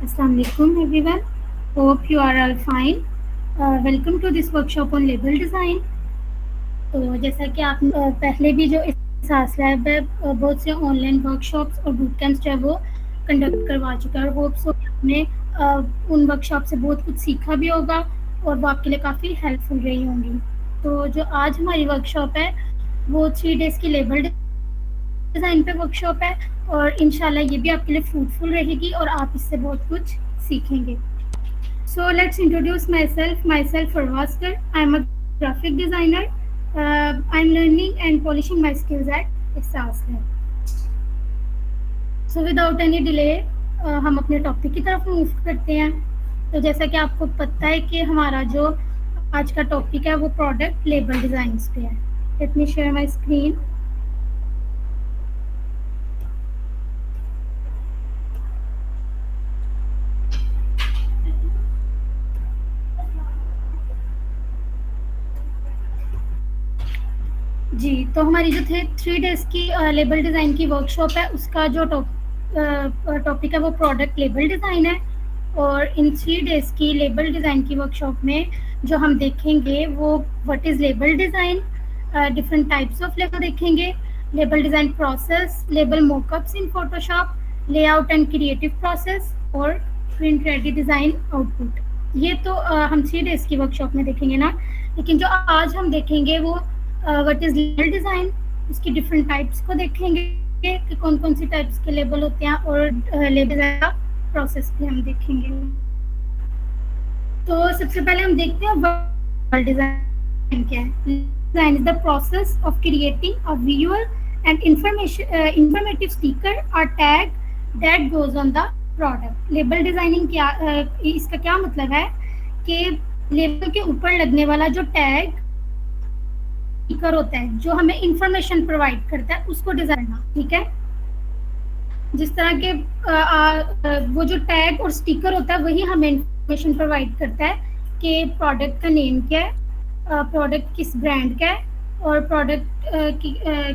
Assalamu alaikum everyone. Hope you are all fine. Welcome to this workshop on label design. तो जैसा कि आप पहले भी जो इस लैब है बहुत से ऑनलाइन वर्कशॉप्स और बूट कैंप्स जो है वो कंडक्ट करवा चुका है और होप सो आपने उन वर्कशॉप से बहुत कुछ सीखा भी होगा और वो आपके लिए काफ़ी हेल्पफुल रही होंगी। तो जो आज हमारी वर्कशॉप है वो 3 डेज़ की लेबल डिज़ाइन पे वर्कशॉप है और इंशाल्लाह ये भी आपके लिए फ्रूटफुल रहेगी और आप इससे बहुत कुछ सीखेंगे। So let's introduce myself. Myself Farwaskar. I'm a graphic designer. I'm learning and polishing my skills at Ihsaas Lab. So without any delay, हम अपने टॉपिक की तरफ मूव करते हैं। तो जैसा कि आपको पता है कि हमारा जो आज का टॉपिक है वो प्रोडक्ट लेबल डिज़ाइंस पे है। Let me share my screen. जी, तो हमारी जो थे 3 डेज़ की लेबल डिज़ाइन की वर्कशॉप है उसका जो टॉपिक है वो प्रोडक्ट लेबल डिज़ाइन है और इन 3 डेज़ की लेबल डिज़ाइन की वर्कशॉप में जो हम देखेंगे वो what is label design, different types of label देखेंगे, label design process, label mockups in Photoshop, layout and creative process और प्रिंट रेडी डिज़ाइन आउटपुट। ये तो हम 3 डेज़ की वर्कशॉप में देखेंगे ना, लेकिन जो आज हम देखेंगे वो व्हाट इज़ लेबल डिज़ाइन, उसकी डिफरेंट टाइप्स को देखेंगे कि कौन कौन सी टाइप्स के लेबल होते हैं और लेबल का प्रोसेस भी हम देखेंगे। तो सबसे पहले हम देखते हैं लेबल डिज़ाइन क्या है। Design is the process of creating a visual and informative sticker और tag that goes on the product. Label designing क्या इसका क्या मतलब है कि लेबल के ऊपर लगने वाला जो टैग स्टिकर होता है जो हमें इंफॉर्मेशन प्रोवाइड करता है उसको डिजाइन करना। ठीक है, जिस तरह के वो जो टैग और स्टिकर होता है वही हमें इंफॉर्मेशन प्रोवाइड करता है कि प्रोडक्ट का नेम क्या है, प्रोडक्ट किस ब्रांड का है और प्रोडक्ट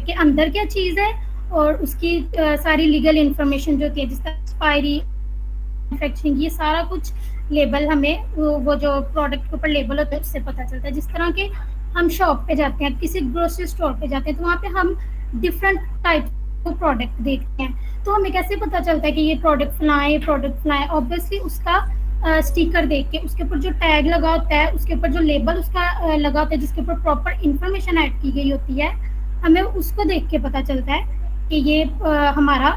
के अंदर क्या चीज़ है और उसकी सारी लीगल इंफॉर्मेशन जो होती है जिस तरह एक्सपायरी, मैन्युफैक्चरिंग, ये सारा कुछ लेबल हमें वो जो प्रोडक्ट के ऊपर लेबल होता है उससे पता चलता है। जिस तरह के हम शॉप पे जाते हैं, किसी ग्रोसरी स्टोर पे जाते हैं तो वहाँ पे हम डिफरेंट टाइप के प्रोडक्ट देखते हैं, तो हमें कैसे पता चलता है कि ये प्रोडक्ट फलां है, ये प्रोडक्ट फलां है। ऑब्वियसली उसका स्टिकर देख के, उसके ऊपर जो टैग लगा होता है, उसके ऊपर जो लेबल उसका लगा होता है जिसके ऊपर प्रॉपर इंफॉर्मेशन ऐड की गई होती है, हमें उसको देख के पता चलता है कि ये हमारा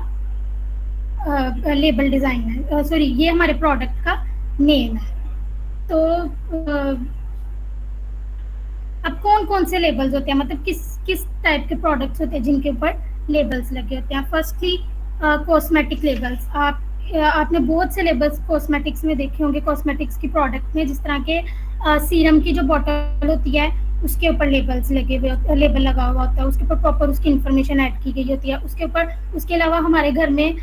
लेबल डिज़ाइन है, सॉरी ये हमारे प्रोडक्ट का नेम है। तो अब कौन कौन से लेबल्स होते हैं, मतलब किस किस टाइप के प्रोडक्ट्स होते हैं जिनके ऊपर लेबल्स लगे होते हैं। Firstly cosmetic labels. आपने बहुत से लेबल्स कॉस्मेटिक्स में देखे होंगे, कॉस्मेटिक्स की प्रोडक्ट में, जिस तरह के सीरम की जो बॉटल होती है उसके ऊपर लेबल्स लगे हुए, लेबल लगा हुआ होता है, उसके ऊपर प्रॉपर उसकी इन्फॉर्मेशन ऐड की गई होती है। उसके ऊपर उसके अलावा हमारे घर में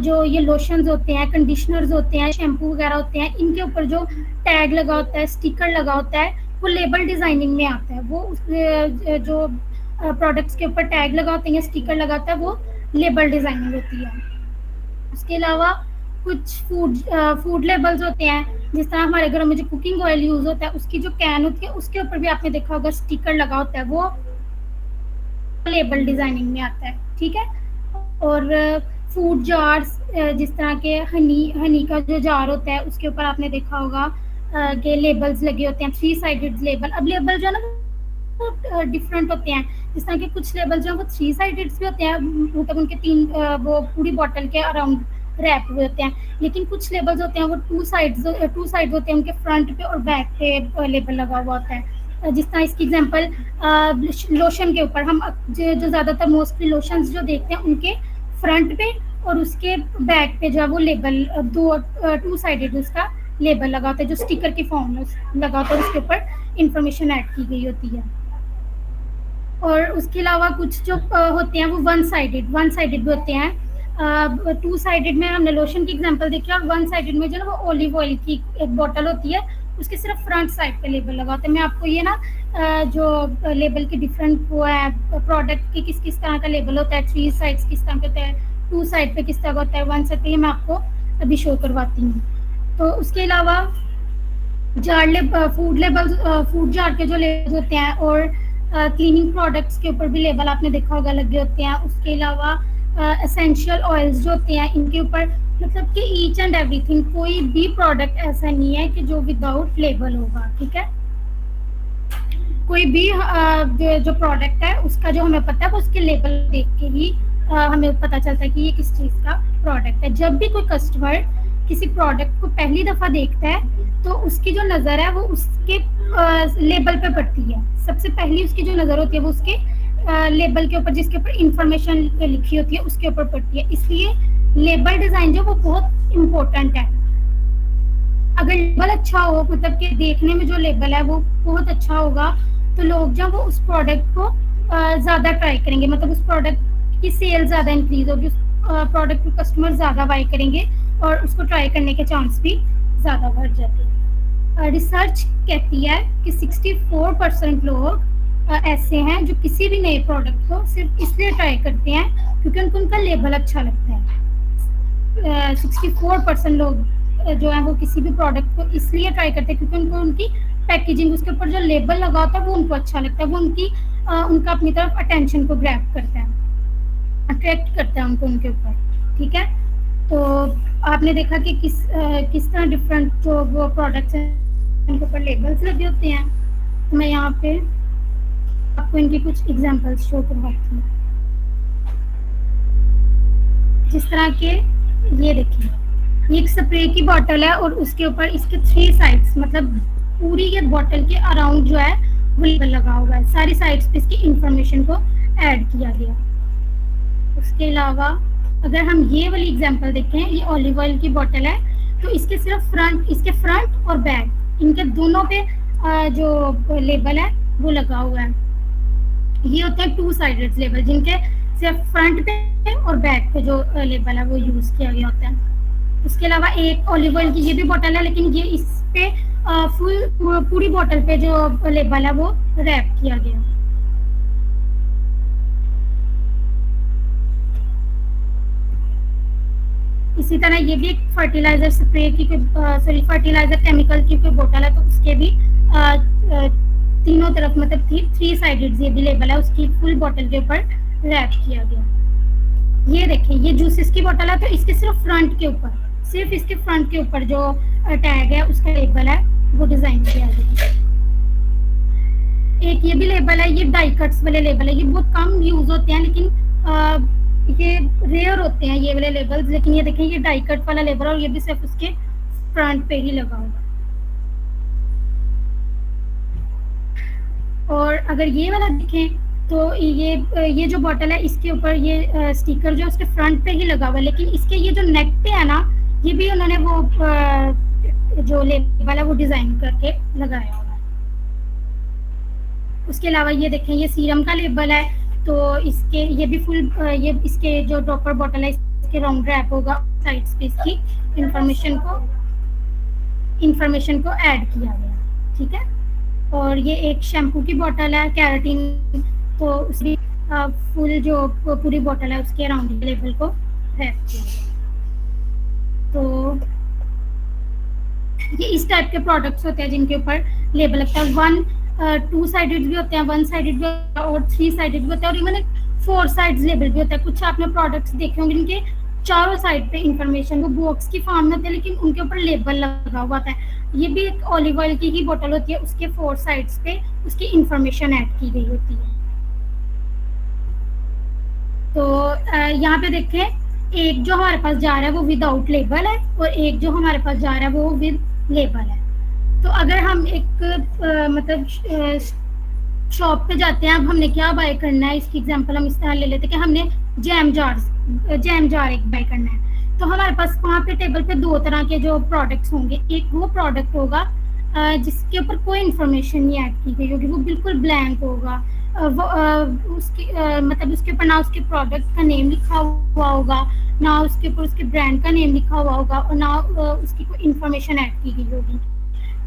जो ये लोशंस होते हैं, कंडीशनर्स होते हैं, शैम्पू वगैरह होते हैं, इनके ऊपर जो टैग लगा होता है, स्टिकर लगा होता है, वो लेबल डिज़ाइनिंग में आता है। वो जो प्रोडक्ट्स के ऊपर टैग लगा होते हैं, स्टिकर लगाता है, वो लेबल डिज़ाइनिंग होती है। उसके अलावा कुछ फूड लेबल्स होते हैं, जिस तरह हमारे घरों में जो कुकिंग ऑयल यूज़ होता है उसकी जो कैन होती है उसके ऊपर भी आपने देखा होगा स्टिकर लगा होता है, वो लेबल डिज़ाइनिंग में आता है। ठीक है, और फूड जार्स, जिस तरह के हनी का जो जार होता है उसके ऊपर आपने देखा होगा के लेबल्स लगे होते हैं, 3 साइडेड लेबल। अब लेबल जो है ना वो डिफरेंट होते हैं, जिस तरह के कुछ लेबल जो है वो 3 साइडेड भी होते हैं, मतलब उनके 3 वो पूरी बॉटल के अराउंड रैप हुए होते हैं, लेकिन कुछ लेबल्स होते हैं वो 2 साइड्स होते हैं, उनके फ्रंट पे और बैक पे लेबल लगा हुआ होता है। जिस तरह इसकी एग्जांपल लोशन के ऊपर हम जो ज़्यादातर मोस्टली लोशंस जो देखते हैं उनके फ्रंट पे और उसके बैक पे जो है वो लेबल 2 साइडेड उसका लेबल लगा होता है, जो स्टिकर के फॉर्म में लगा होता है, उसके ऊपर इंफॉर्मेशन ऐड की गई होती है। और उसके अलावा कुछ जो होते हैं वो वन साइडेड भी होते हैं। 2 साइडेड में हमने लोशन की एग्जांपल देखी और 1 साइडेड में जो है वो ऑलिव ऑयल की एक बॉटल होती है, उसके सिर्फ फ्रंट साइड पे लेबल लगा होता है। मैं आपको ये ना जो लेबल के डिफरेंट वो है प्रोडक्ट के किस किस तरह का लेबल होता है, 3 साइड्स किस तरह के होता है, 2 साइड पे किस तरह का होता है, 1 साइड पे, ये मैं आपको अभी शो करवाती हूँ। तो उसके अलावा फूड लेबल, फूड जार के जो लेबल होते हैं, और क्लीनिंग प्रोडक्ट्स के ऊपर भी लेबल आपने देखा होगा लगे होते हैं। उसके अलावा एसेंशियल ऑयल्स जो होते हैं इनके ऊपर, मतलब कि ईच एंड एवरीथिंग, कोई भी प्रोडक्ट ऐसा नहीं है कि जो विदाउट लेबल होगा, ठीक है। कोई भी जो प्रोडक्ट है उसका जो हमें पता है वो उसके लेबल देख के ही हमें पता चलता है कि ये किस चीज़ का प्रोडक्ट है। जब भी कोई कस्टमर किसी प्रोडक्ट को पहली दफ़ा देखता है तो उसकी जो नज़र है वो उसके लेबल पे पड़ती है। सबसे पहली उसकी जो नज़र होती है वो उसके लेबल के ऊपर, जिसके ऊपर इंफॉर्मेशन लिखी होती है उसके ऊपर पड़ती है। इसलिए लेबल डिज़ाइन जो वो बहुत इम्पोर्टेंट है। अगर लेबल अच्छा हो, मतलब कि देखने में जो लेबल है वो बहुत अच्छा होगा, तो लोग जब वो उस प्रोडक्ट को ज़्यादा ट्राई करेंगे, मतलब उस प्रोडक्ट की सेल ज़्यादा इंक्रीज होगी, उस प्रोडक्ट को कस्टमर ज़्यादा बाई करेंगे और उसको ट्राई करने के चांस भी ज़्यादा बढ़ जाते हैं। रिसर्च कहती है कि 64% लोग ऐसे हैं जो किसी भी नए प्रोडक्ट को सिर्फ इसलिए ट्राई करते हैं क्योंकि उनको उनका लेबल अच्छा लगता है। 64% लोग जो है वो किसी भी प्रोडक्ट को इसलिए ट्राई करते हैं क्योंकि उनको उनकी पैकेजिंग, उसके ऊपर जो लेबल लगा होता है वो उनको अच्छा लगता है, वो उनका अपनी तरफ अटेंशन को ग्रैब करता है, अट्रैक्ट करता है उनको उनके ऊपर, ठीक है। तो आपने देखा कि किस तरह डिफरेंट जो वो प्रोडक्ट्स हैं उनके ऊपर लेबल्स लगे होते हैं। तो मैं यहाँ पे आपको इनकी कुछ एग्जांपल्स शो करवाती हूँ। जिस तरह के ये देखिए, ये एक स्प्रे की बॉटल है और उसके ऊपर इसके 3 साइड्स, मतलब पूरी ये बॉटल के अराउंड जो है वो लेबल लगा हुआ है, सारी साइड्स पे इसकी इंफॉर्मेशन को ऐड किया गया। उसके अलावा अगर हम ये वाली एग्जांपल देखें, ये ऑलिव ऑयल की बॉटल है, तो इसके फ्रंट और बैक, इनके दोनों पे जो लेबल है वो लगा हुआ है। ये होते हैं 2 साइडेड लेबल, जिनके सिर्फ फ्रंट पे और बैक पे जो लेबल है वो यूज किया गया होता है। उसके अलावा एक ऑलिव ऑयल की ये भी बॉटल है, लेकिन ये इस पे पूरी बॉटल पे जो लेबल है वो रैप किया गया। इसी तरह ये भी एक फर्टिलाइजर स्प्रे की फर्टिलाइजर केमिकल की कोई बोतल है, तो उसके भी तीनों तरफ, मतलब 3 साइडेड ये भी लेबल है, उसकी फुल बॉटल के ऊपर रैप किया गया। ये देखिए, ये जूसेस की बोतल है, तो इसके सिर्फ इसके फ्रंट के ऊपर जो टैग है उसका लेबल है वो डिजाइन किया गया। एक ये भी लेबल है, ये डाई कट्स वाले लेबल है, ये बहुत कम यूज होते हैं, लेकिन ये रेयर होते हैं ये वाले लेबल्स। लेकिन ये देखें, ये डाई कट वाला लेबल और ये भी सिर्फ उसके फ्रंट पे ही लगा हुआ। और अगर ये वाला देखें तो ये जो बॉटल है इसके ऊपर ये स्टिकर जो उसके फ्रंट पे ही लगा हुआ है, लेकिन इसके ये जो नेक पे है ना, ये भी उन्होंने वो जो लेबल है वो डिजाइन करके लगाया हुआ है। उसके अलावा ये देखें, ये सीरम का लेबल है, तो ये भी फुल इसके जो ड्रॉपर बॉटल है इसके राउंड रैप होगा, साइड्स पे इसकी इंफॉर्मेशन को ऐड किया गया, ठीक है। और ये एक शैम्पू की बॉटल है, कैराटिन, तो उसकी फुल जो पूरी बॉटल है उसके अराउंड लेबल को रैप किया गया। तो ये इस टाइप के प्रोडक्ट्स होते हैं जिनके ऊपर लेबल लगता है। 2 साइडेड भी होते हैं, 1 साइडेड भी होता है और 3 साइडेड भी होता है, और इवन 4 साइड्स लेबल भी होता है। कुछ आपने प्रोडक्ट्स देखे होंगे जिनके चारों साइड पे इंफॉर्मेशन वो बॉक्स की फॉर्म में होते हैं, लेकिन उनके ऊपर लेबल लगा हुआ होता है। ये भी एक ऑलिव ऑयल की ही बोतल होती है, उसके 4 साइड्स पे उसकी इंफॉर्मेशन ऐड की गई होती है। तो यहाँ पे देखें, एक जो हमारे पास जा रहा है वो विदाउट लेबल है और एक जो हमारे पास जा रहा है वो विद लेबल है। तो अगर हम एक मतलब शॉप पे जाते हैं, अब हमने क्या बाय करना है, इसकी एग्जांपल हम इस तरह ले लेते हैं कि हमने जैम जार एक बाय करना है। तो हमारे पास वहाँ पे टेबल पे 2 तरह के जो प्रोडक्ट्स होंगे। एक वो प्रोडक्ट होगा जिसके ऊपर कोई इन्फॉर्मेशन नहीं ऐड की गई होगी, वो बिल्कुल ब्लैंक होगा। मतलब उसके ऊपर ना उसके प्रोडक्ट का नेम लिखा हुआ होगा, ना उसके ऊपर उसके ब्रांड का नेम लिखा हुआ होगा, और ना उसकी कोई इन्फॉर्मेशन ऐड की गई होगी।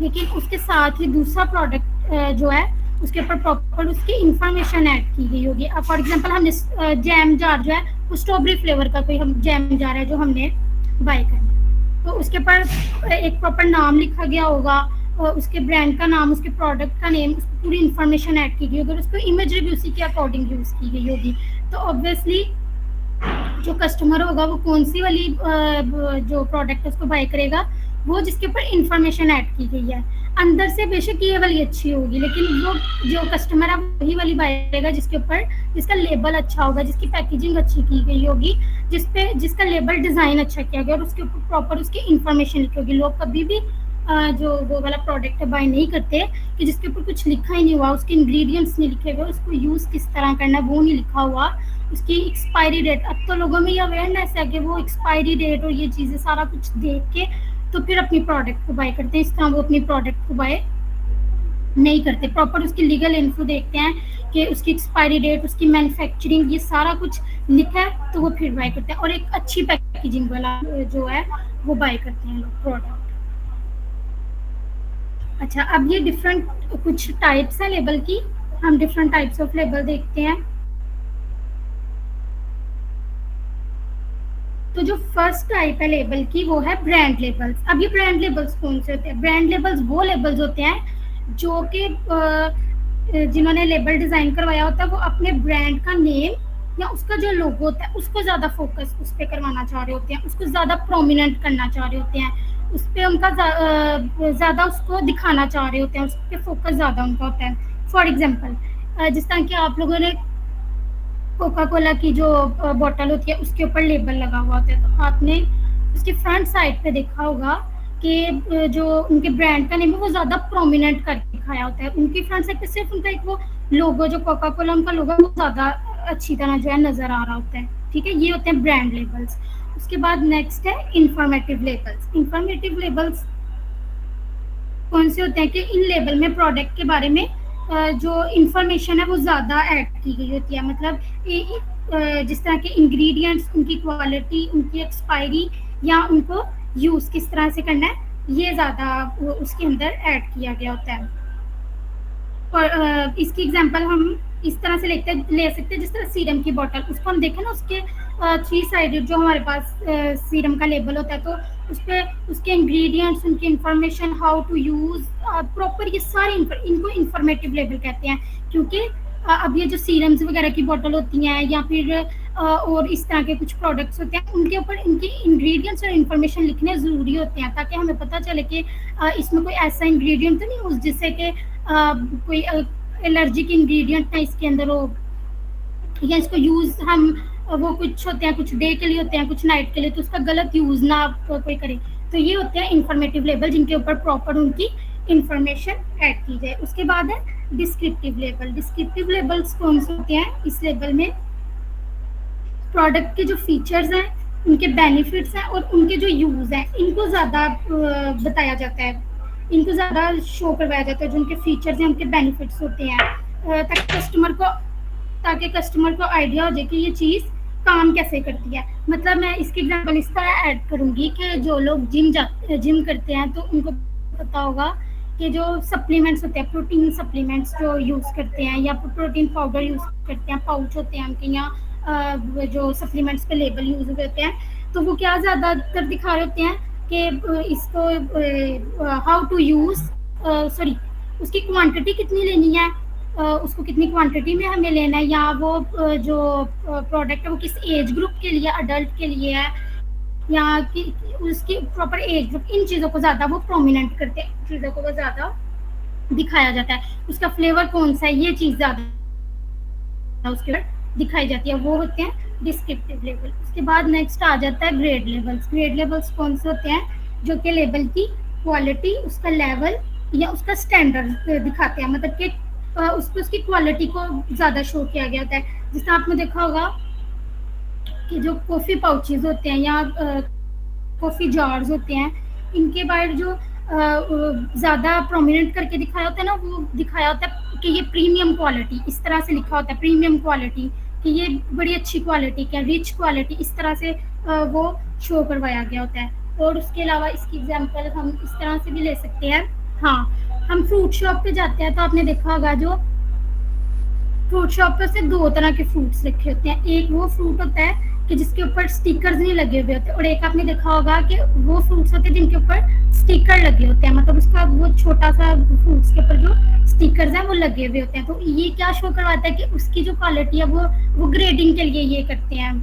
लेकिन उसके साथ ही दूसरा प्रोडक्ट जो है उसके ऊपर प्रॉपर उसकी इन्फॉर्मेशन ऐड की गई होगी। अब फॉर एग्जांपल हमने जैम जार जो है वो स्ट्रॉबेरी फ्लेवर का कोई हम जैम जार है जो हमने बाय करना है, तो उसके ऊपर एक प्रॉपर नाम लिखा गया होगा, और उसके ब्रांड का नाम, उसके प्रोडक्ट का नेम, उसकी पूरी इन्फॉर्मेशन ऐड की गई होगी, और उसको इमेज भी उसी के अकॉर्डिंग यूज़ की गई होगी। तो ऑब्वियसली जो कस्टमर होगा वो कौन सी वाली जो प्रोडक्ट है उसको बाय करेगा, वो जिसके ऊपर इंफॉर्मेशन ऐड की गई है। अंदर से बेशक ये वाली अच्छी होगी, लेकिन वो जो कस्टमर है वही वाली बाय करेगा जिसके ऊपर जिसका लेबल अच्छा होगा, जिसकी पैकेजिंग अच्छी की गई होगी, जिसका लेबल डिज़ाइन अच्छा किया गया और उसके ऊपर प्रॉपर उसकी इन्फॉर्मेशन लिखी होगी। लोग कभी भी जो वो वाला प्रोडक्ट है बाय नहीं करते कि जिसके ऊपर कुछ लिखा ही नहीं हुआ, उसके इंग्रेडिएंट्स नहीं लिखे हुए, उसको यूज़ किस तरह करना है वो नहीं लिखा हुआ, उसकी एक्सपायरी डेट। अब तो लोगों में ये अवेयरनेस है कि वो एक्सपायरी डेट और ये चीज़ें सारा कुछ देख के तो फिर अपनी प्रोडक्ट को बाय करते हैं। इस तरह वो अपनी प्रोडक्ट को बाय नहीं करते, प्रॉपर उसकी लीगल इन्फो देखते हैं कि उसकी एक्सपायरी डेट, उसकी मैन्युफैक्चरिंग, ये सारा कुछ लिखा है तो वो फिर बाय करते हैं, और एक अच्छी पैकेजिंग वाला जो है वो बाय करते हैं लोग प्रोडक्ट। अच्छा, अब ये डिफरेंट कुछ टाइप्स है लेबल की, हम डिफरेंट टाइप्स ऑफ लेबल देखते हैं। तो जो फर्स्ट टाइप है लेबल की वो है ब्रांड लेबल्स। अब ये ब्रांड लेबल्स कौन से होते हैं? ब्रांड लेबल्स वो लेबल्स होते हैं जो कि जिन्होंने लेबल डिज़ाइन करवाया होता है वो अपने ब्रांड का नेम या उसका जो लोगो होता है उसको ज़्यादा फोकस उस पर करवाना चाह रहे होते हैं, उसको ज़्यादा प्रोमिनेंट करना चाह रहे होते हैं, उस पर उनका ज़्यादा उसको दिखाना चाह रहे होते हैं, उस पर फोकस ज़्यादा उनका होता है। फॉर एग्जाम्पल जिस तरह कि आप लोगों ने कोका कोला की जो बॉटल होती है उसके ऊपर लेबल लगा हुआ होता है, तो आपने उसकी फ्रंट साइड पे देखा होगा कि जो उनके ब्रांड का नेम है वो ज़्यादा प्रोमिनेंट करके दिखाया होता है। उनकी फ्रंट साइड पे सिर्फ उनका एक वो लोगो, जो कोका कोला उनका लोगो, वो ज़्यादा अच्छी तरह जो है नज़र आ रहा होता है। ठीक है, ये होते हैं ब्रांड लेबल्स। उसके बाद नेक्स्ट है इंफॉर्मेटिव लेबल्स। इंफॉर्मेटिव लेबल्स कौन से होते हैं कि इन लेबल में प्रोडक्ट के बारे में जो इंफॉर्मेशन है वो ज़्यादा ऐड की गई होती है। मतलब जिस तरह के इंग्रेडिएंट्स, उनकी क्वालिटी, उनकी एक्सपायरी या उनको यूज़ किस तरह से करना है, ये ज़्यादा उसके अंदर ऐड किया गया होता है। और इसकी एग्जांपल हम इस तरह से ले सकते हैं, जिस तरह सीरम की बोतल, उसको हम देखें ना, उसके 3 साइडेड जो हमारे पास सीरम का लेबल होता है, तो उस पर उसके इंग्रेडिएंट्स, उनकी information, how to use, proper ये सारे इनको इंफॉर्मेटिव लेबल कहते हैं। क्योंकि अब ये जो सीरम्स वगैरह की बोतल होती हैं या फिर और इस तरह के कुछ प्रोडक्ट्स होते हैं, उनके ऊपर इनकी इंग्रेडिएंट्स और इन्फॉर्मेशन लिखने ज़रूरी होते हैं, ताकि हमें पता चले कि इसमें कोई ऐसा इंग्रेडिएंट तो नहीं हो जिससे कि कोई एलर्जिक इंग्रेडिएंट ना इसके अंदर हो, या इसको यूज़ हम वो कुछ होते हैं, कुछ डे के लिए होते हैं, कुछ नाइट के लिए, तो उसका गलत यूज़ ना कोई करे। तो ये होते हैं इंफॉर्मेटिव लेबल, जिनके ऊपर प्रॉपर उनकी इंफॉर्मेशन ऐड की जाए। उसके बाद है डिस्क्रिप्टिव लेबल। डिस्क्रिप्टिव लेबल्स कौन से होते हैं? इस लेबल में प्रोडक्ट के जो फीचर्स हैं, उनके बेनिफिट्स हैं और उनके जो यूज़ हैं, इनको ज़्यादा बताया जाता है, इनको ज़्यादा शो करवाया जाता है। जो उनके फीचर्स हैं, उनके बेनिफिट्स होते हैं, ताकि कस्टमर को आइडिया हो जाए कि ये चीज़ काम कैसे करती है। मतलब मैं इसकी एग्जांपल इस तरह ऐड करूँगी कि जो लोग जिम करते हैं तो उनको पता होगा कि जो सप्लीमेंट्स होते हैं, प्रोटीन सप्लीमेंट्स जो यूज़ करते हैं, या प्रोटीन पाउडर यूज़ करते हैं, पाउच होते हैं उनके, या जो सप्लीमेंट्स पे लेबल यूज़ होते हैं, तो वो क्या ज़्यादातर दिखा रहे होते हैं कि इसको हाउ टू यूज़, सॉरी, उसकी क्वांटिटी कितनी लेनी है, उसको कितनी क्वांटिटी में हमें लेना है, या वो जो प्रोडक्ट है वो किस एज ग्रुप के लिए, अडल्ट के लिए है, या कि उसकी प्रॉपर एज ग्रुप, इन चीज़ों को ज़्यादा वो प्रोमिनेंट करते हैं, चीज़ों को वो ज़्यादा दिखाया जाता है। उसका फ्लेवर कौन सा है, ये चीज़ ज़्यादा उसके ऊपर दिखाई जाती है, वो होते हैं डिस्क्रिप्टिव लेबल। उसके बाद नेक्स्ट आ जाता है ग्रेड लेबल्स। ग्रेड लेबल्स कौन से होते हैं? जो कि लेबल की क्वालिटी, उसका लेवल या उसका स्टैंडर्ड दिखाते हैं, मतलब कि उस पर उसकी क्वालिटी को ज़्यादा शो किया गया होता है। जिससे आपने देखा होगा कि जो कॉफ़ी पाउचेज होते हैं या कॉफ़ी जार्स होते हैं, इनके बाहर जो ज़्यादा प्रोमिनेंट करके दिखाया होता है ना, वो दिखाया होता है कि ये प्रीमियम क्वालिटी, इस तरह से लिखा होता है प्रीमियम क्वालिटी, कि ये बड़ी अच्छी क्वालिटी की, रिच क्वालिटी, इस तरह से वो शो करवाया गया होता है। और उसके अलावा इसकी एग्जांपल हम इस तरह से भी ले सकते हैं। हाँ, हम फ्रूट शॉप पे जाते हैं तो आपने देखा होगा जो फ्रूट शॉप पे से 2 तरह के फ्रूट्स रखे होते हैं। एक वो फ्रूट होता है कि जिसके ऊपर स्टिकर्स नहीं लगे हुए होते, और एक आपने देखा होगा कि वो फ्रूट्स होते हैं जिनके ऊपर स्टिकर लगे होते हैं, मतलब उसका वो छोटा सा फ्रूट्स के ऊपर जो स्टिकर्स हैं वो लगे हुए होते हैं। तो ये क्या शो करवाता है कि उसकी जो क्वालिटी है वो ग्रेडिंग के लिए ये करते हैं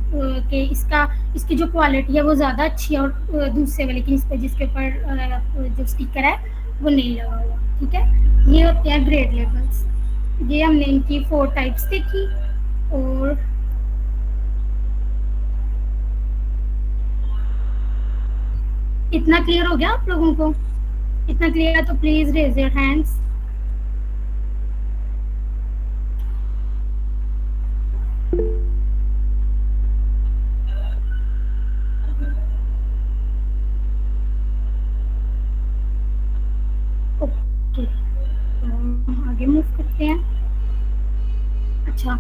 कि इसकी जो क्वालिटी है वो ज़्यादा अच्छी है, और दूसरे वाले की इस पर जिसके ऊपर जो स्टिकर है वो नहीं लगा हुआ। ठीक है, ये होते हैं ग्रेड लेवल्स। ये हमने इनकी 4 टाइप्स देखी। और इतना क्लियर हो गया आप लोगों को? इतना क्लियर है तो please raise your hands. Okay, तो आगे मूव करते हैं। अच्छा,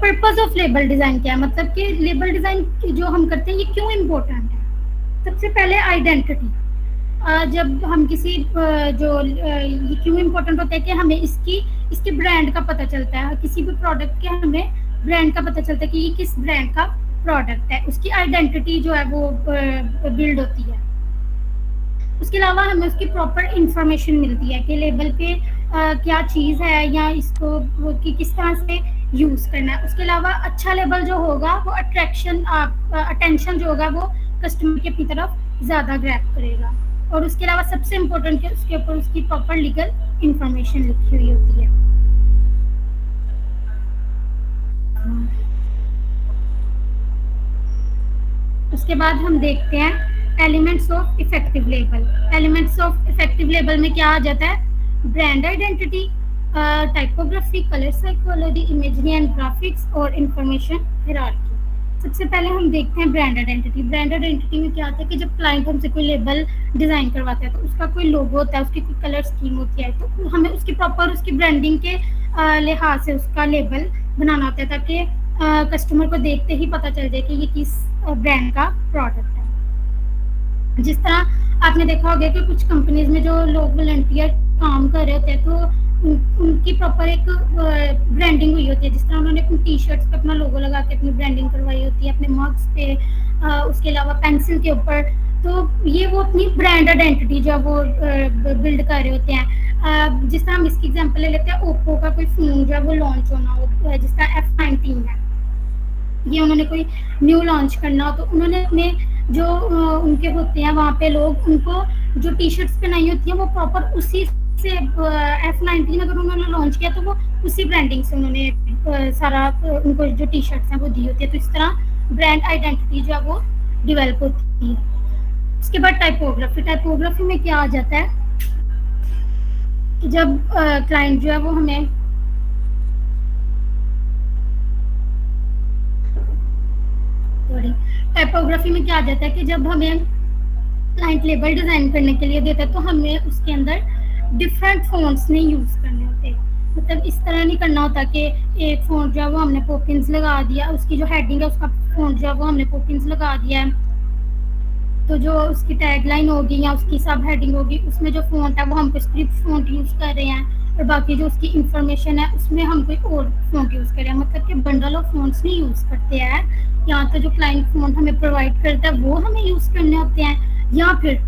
पर्पस ऑफ लेबल डिजाइन क्या है, मतलब कि लेबल डिजाइन जो हम करते हैं ये क्यों इम्पोर्टेंट है? सबसे पहले आइडेंटिटी। जब हम किसी ये क्यों इम्पोर्टेंट होता है कि हमें इसके ब्रांड का पता चलता है, किसी भी प्रोडक्ट के हमें ब्रांड का पता चलता है कि ये किस ब्रांड का प्रोडक्ट है, उसकी आइडेंटिटी जो है वो बिल्ड होती है। उसके अलावा हमें उसकी प्रॉपर इंफॉर्मेशन मिलती है कि लेबल पे क्या चीज़ है या इसको वो कि किस तरह से यूज़ करना है। उसके अलावा अच्छा लेबल जो होगा वो अटेंशन जो होगा वो कस्टमर की अपनी तरफ ज़्यादा ग्रैब करेगा। और उसके अलावा सबसे इम्पोर्टेंट है उसके ऊपर उसकी प्रॉपर लीगल इंफॉर्मेशन लिखी हुई होती है। उसके बाद हम देखते हैं elements of effective label. Elements of effective label में क्या आ जाता है? Brand identity, typography, colour psychology, imagery and graphics और इंफॉर्मेशन हायरार्की। सबसे पहले हम देखते हैं ब्रांड आइडेंटिटी। ब्रांड आइडेंटिटी में क्या होता है कि जब क्लाइंट हमसे कोई लेबल डिज़ाइन करवाता है तो उसका कोई लोगो होता है, उसकी कोई कलर स्कीम होती है, तो हमें उसकी प्रॉपर उसकी ब्रांडिंग के लिहाज से उसका लेबल बनाना होता है ताकि कस्टमर को देखते ही पता चल जाए कि ये किस ब्रांड का प्रोडक्ट है। जिस तरह आपने देखा होगा कि कुछ कंपनीज में जो लोग वॉलंटियर काम कर रहे होते हैं तो उनकी प्रॉपर एक ब्रांडिंग हुई होती है। जिस तरह उन्होंने अपनी टी शर्ट्स पे अपना लोगो लगा के अपनी ब्रांडिंग करवाई होती है, अपने मग्स पे, उसके अलावा पेंसिल के ऊपर। तो ये वो अपनी ब्रांड आइडेंटिटी जो है वो बिल्ड कर रहे होते हैं। जिस तरह हम इसकी एग्जांपल ले लेते हैं, ओप्पो का कोई फ़ोन जो है वो लॉन्च होना हो, जिस तरह F19 है, ये उन्होंने कोई न्यू लॉन्च करना हो तो उन्होंने अपने जो उनके होते हैं वहाँ पे लोग उनको जो टी शर्ट्स पहनाई होती हैं वो प्रॉपर उसी से F19 अगर उन्होंने लॉन्च किया तो वो उसी ब्रांडिंग से उन्होंने सारा उनको जो टी शर्ट्स हैं वो दी होती है। तो इस तरह ब्रांड आइडेंटिटी जो है वो डिवेल्प होती है। उसके बाद टाइपोग्राफी। टाइपोग्राफी में क्या आ जाता है कि जब क्लाइंट जो है वो हमें टाइपोग्राफी में क्या आ जाता है कि जब हमें क्लाइंट लेबल डिजाइन करने के लिए देता है तो हमें उसके अंदर डिफरेंट फ़ॉन्ट्स नहीं यूज़ करने होते। मतलब इस तरह नहीं करना होता कि एक फ़ॉन्ट जो है वो हमने पोपिन्स लगा दिया, उसकी जो हेडिंग है उसका फ़ॉन्ट जो है वो हमने पोपिन्स लगा दिया है, तो जो उसकी टैगलाइन होगी या उसकी सब हेडिंग होगी उसमें जो फ़ॉन्ट है वो हम स्क्रिप्ट फ़ॉन्ट यूज़ कर रहे हैं, और बाकी जो उसकी इंफॉर्मेशन है उसमें हम कोई और फ़ॉन्ट यूज़ कर रहे हैं। मतलब कि बंडल ऑफ फ़ॉन्ट्स नहीं यूज़ करते हैं। यहाँ तो जो क्लाइंट फ़ॉन्ट हमें प्रोवाइड करता है वो हमें यूज़ करने होते हैं, या फिर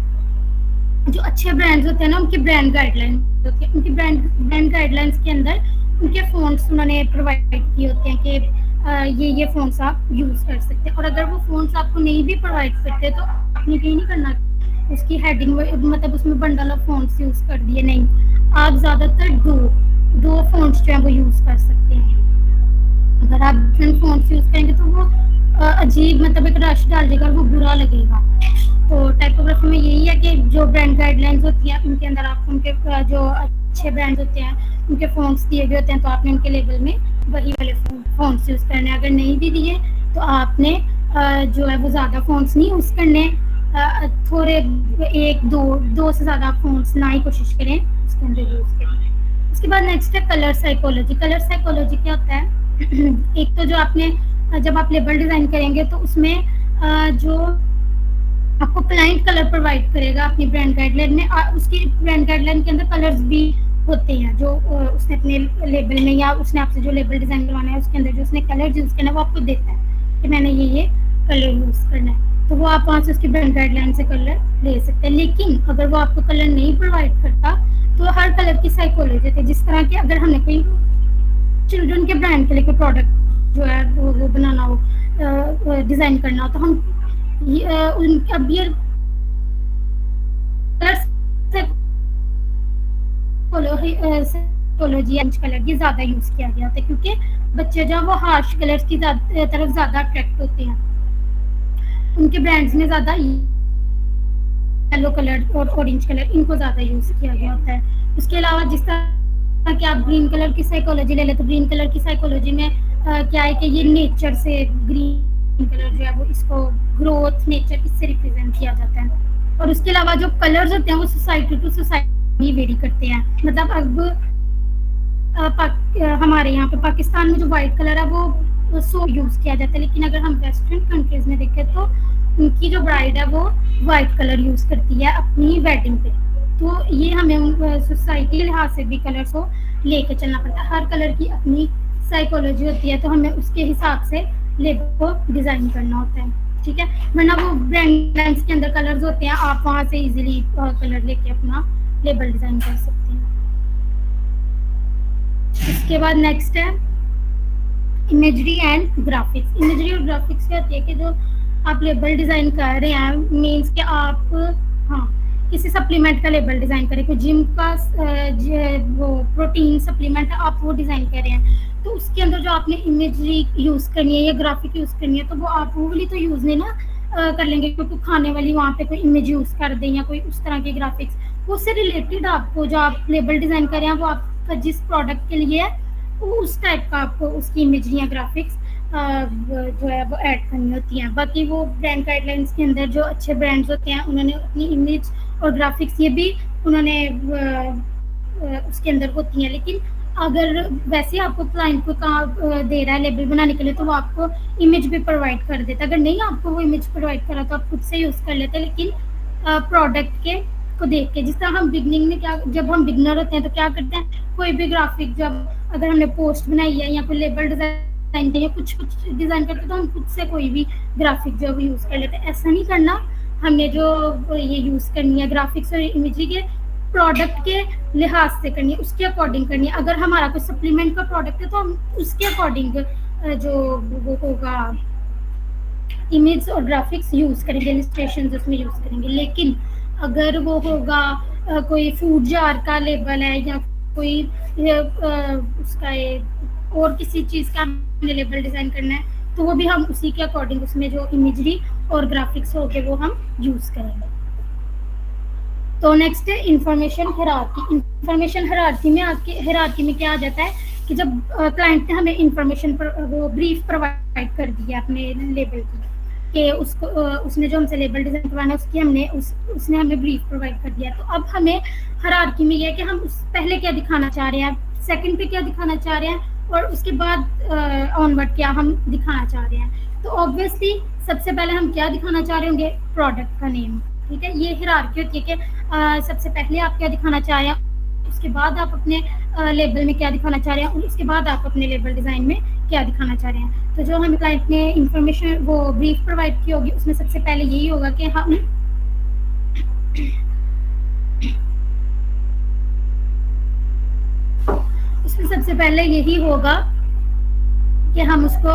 जो अच्छे ब्रांड्स होते हैं ना उनकी ब्रांड गाइडलाइन होती है, उनकी ब्रांड गाइडलाइंस के अंदर उनके फ़ॉन्ट्स उन्होंने प्रोवाइड किए होते हैं कि ये फ़ॉन्ट्स आप यूज़ कर सकते हैं। और अगर वो फ़ॉन्ट्स आपको नहीं भी प्रोवाइड करते तो आपने कहीं नहीं करना उसकी हेडिंग मतलब उसमें बंडल ऑफ फ़ॉन्ट्स यूज़ कर दिए, नहीं, आप ज़्यादातर दो फ़ॉन्ट्स जो है वो यूज़ कर सकते हैं। अगर आप डिफरेंट फ़ॉन्ट्स यूज़ करेंगे तो वो अजीब मतलब एक रश डाल देगा और वो बुरा लगेगा। तो टाइपोग्राफी में यही है कि जो ब्रांड गाइडलाइंस होती हैं उनके अंदर आपको उनके जो अच्छे ब्रांड्स होते हैं उनके फ़ॉन्ट्स दिए गए होते हैं, तो आपने उनके लेबल में वही वाले फ़ॉन्ट्स यूज़ करने। अगर नहीं भी दिए तो आपने जो है वो ज़्यादा फ़ॉन्ट्स नहीं यूज़ करने, थोड़े एक दो से ज़्यादा फ़ॉन्ट्स ना ही कोशिश करें उसके अंदर यूज़ करें। उसके बाद नेक्स्ट है कलर साइकोलॉजी। कलर साइकोलॉजी क्या होता है? एक तो जो आपने जब आप लेबल डिज़ाइन करेंगे तो उसमें जो आपको क्लाइंट कलर प्रोवाइड करेगा अपनी ब्रांड गाइडलाइन में, उसकी ब्रांड गाइडलाइन के अंदर कलर्स भी होते हैं जो उसने अपने लेबल में या उसने आपसे जो लेबल डिज़ाइन करवाना है उसके अंदर जो उसने कलर्स यूज़ करना है वो आपको देता है। कि मैंने ये कलर यूज़ करना है, तो वो आप वहाँ से उसकी ब्रांड गाइडलाइन से कलर ले सकते हैं। लेकिन अगर वो आपको कलर नहीं प्रोवाइड करता तो हर कलर की साइकोलॉजी है। जिस तरह के अगर हमने कोई चिल्ड्रन के ब्रांड के लिए कोई प्रोडक्ट जो है वो बनाना हो, डिज़ाइन करना हो, तो हम अब ये साइकोलॉजी कलर की ज़्यादा यूज़ किया गया था, क्योंकि बच्चे जो वो हार्श कलर्स की तरफ ज़्यादा अट्रैक्ट होते हैं। उनके ब्रांड्स में ज़्यादा येलो कलर और ऑरेंज कलर इनको ज़्यादा यूज़ किया गया होता है। उसके अलावा जिस तरह कि आप ग्रीन कलर की साइकोलॉजी ले लें, तो ग्रीन कलर की साइकोलॉजी में क्या है कि ये नेचर से ग्रीन कलर जो है वो इसको ग्रोथ नेचर इससे रिप्रेजेंट किया जाता है। और उसके अलावा जो कलर्स होते हैं वो सोसाइटी टू सोसाइटी वेरी करते हैं। मतलब अब हमारे यहाँ पे पाकिस्तान में जो वाइट कलर है वो सो यूज़ किया जाता है, लेकिन अगर हम वेस्टर्न कंट्रीज में देखें तो उनकी जो ब्राइड है वो वाइट कलर यूज़ करती है अपनी वेडिंग पे। तो ये हमें सोसाइटी के लिहाज से भी कलर्स को लेके चलना पड़ता है। हर कलर की अपनी साइकोलॉजी होती है, तो हमें उसके हिसाब से लेबल को डिज़ाइन करना होता है। ठीक है, वरना वो ब्रांड लाइन्स के अंदर कलर्स होते हैं, आप वहाँ से इजीली कलर लेके अपना लेबल डिज़ाइन कर सकते हैं। इसके बाद नेक्स्ट है इमेजरी एंड ग्राफिक्स। इमेजरी और ग्राफिक्स क्या होती है कि जो आप लेबल डिज़ाइन कर रहे हैं, मीन्स कि आप किसी सप्लीमेंट का लेबल डिज़ाइन करें, कोई जिम का वो प्रोटीन सप्लीमेंट आप वो डिज़ाइन कर रहे हैं, तो उसके अंदर जो आपने इमेजरी यूज़ करनी है या ग्राफिक यूज़ करनी है, तो वो आप वो वाली तो यूज़ नहीं ना कर लेंगे, क्योंकि खाने वाली वहाँ पे कोई इमेज यूज़ कर दें या कोई उस तरह के ग्राफिक्स। उससे रिलेटेड आपको जो आप लेबल डिज़ाइन कर रहे हैं वो आपका जिस प्रोडक्ट के लिए है उस टाइप का आपको उसकी इमेजरी या ग्राफिक्स जो है वो ऐड करनी होती हैं। बाकी वो ब्रांड गाइडलाइंस के अंदर जो अच्छे ब्रांड्स होते हैं उन्होंने अपनी इमेज और ग्राफिक्स ये भी उन्होंने उसके अंदर होती हैं। लेकिन अगर वैसे आपको क्लाइंट को कहाँ दे रहा है लेबल बनाने के लिए, तो वो आपको इमेज भी प्रोवाइड कर देता है। अगर नहीं आपको वो इमेज प्रोवाइड करा तो आप खुद से यूज़ कर लेते हैं, लेकिन प्रोडक्ट के को देख के। जिस तरह हम बिगनिंग में क्या, जब हम बिगनर होते हैं तो क्या करते हैं, कोई भी ग्राफिक जब अगर हमने पोस्ट बनाई है या कोई लेबल डिज़ाइन या कुछ डिज़ाइन करते तो हम खुद से कोई भी ग्राफिक जो है यूज़ कर लेते हैं। ऐसा नहीं करना, हमने जो ये यूज़ करनी है ग्राफिक्स और इमेजरी के प्रोडक्ट के लिहाज से करनी है, उसके अकॉर्डिंग करनी है। अगर हमारा कोई सप्लीमेंट का प्रोडक्ट है तो हम उसके अकॉर्डिंग जो वो होगा इमेज और ग्राफिक्स यूज़ करेंगे, इलस्ट्रेशन उसमें यूज़ करेंगे। लेकिन अगर वो होगा कोई फूड जार का लेबल है या कोई उसका और किसी चीज़ का हमने लेबल डिज़ाइन करना है, तो वो भी हम उसी के अकॉर्डिंग उसमें जो इमेजरी और ग्राफिक्स होंगे वो हम यूज़ करेंगे। तो नेक्स्ट है इंफॉर्मेशन हायरार्की। इंफॉर्मेशन हायरार्की में आपके हायरार्की में क्या आ जाता है कि जब क्लाइंट ने हमें इंफॉर्मेशन वो ब्रीफ प्रोवाइड कर दी है अपने लेबल की, कि उसको उसने जो हमसे लेबल डिज़ाइन करवाना है उसकी उसने हमें ब्रीफ प्रोवाइड कर दिया। तो अब हमें हायरार्की में यह है कि हम उस पहले क्या दिखाना चाह रहे हैं, सेकंड पे क्या दिखाना चाह रहे हैं, और उसके बाद ऑनवर्ड क्या हम दिखाना चाह रहे हैं। तो ऑब्वियसली सबसे पहले हम क्या दिखाना चाह रहे होंगे, प्रोडक्ट का नेम। ठीक है, ये हायरार्की होती है कि सबसे पहले आप क्या दिखाना चाह रहे हैं, उसके बाद आप अपने लेबल में क्या दिखाना चाह रहे हैं, और उसके बाद आप अपने लेबल डिज़ाइन में क्या दिखाना चाह रहे हैं। तो जो हमें क्लाइंट ने इंफॉर्मेशन वो ब्रीफ प्रोवाइड की होगी उसमें सबसे पहले यही होगा कि हम उसमें सबसे पहले यही होगा कि हम उसको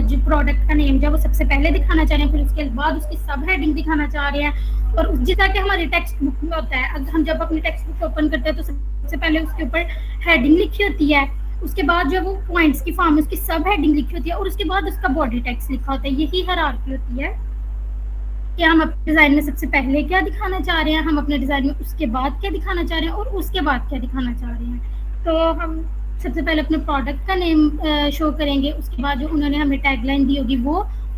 जो प्रोडक्ट का नेम जो वो सबसे पहले दिखाना चाह रहे हैं, फिर उसके बाद उसकी सब हेडिंग दिखाना चाह रहे हैं। और जिस तरह के हमारे टेक्स्ट बुक में होता है, अगर हम जब अपनी टेक्स्ट बुक ओपन करते हैं तो सबसे पहले उसके ऊपर हेडिंग लिखी होती है, उसके बाद जो वो पॉइंट्स की फॉर्म में उसकी सब हेडिंग लिखी होती है, और उसके बाद उसका बॉडी टेक्स्ट लिखा होता है। यही हायरार्की होती है कि हम अपने डिज़ाइन में सबसे पहले क्या दिखाना चाह रहे हैं, हम अपने डिज़ाइन में उसके बाद क्या दिखाना चाह रहे हैं, और उसके बाद क्या दिखाना चाह रहे हैं। तो हम सबसे पहले अपने प्रोडक्ट का नेम शो करेंगे, उसके बाद जो उन्होंने हमें टैगलाइन दी होगी वो,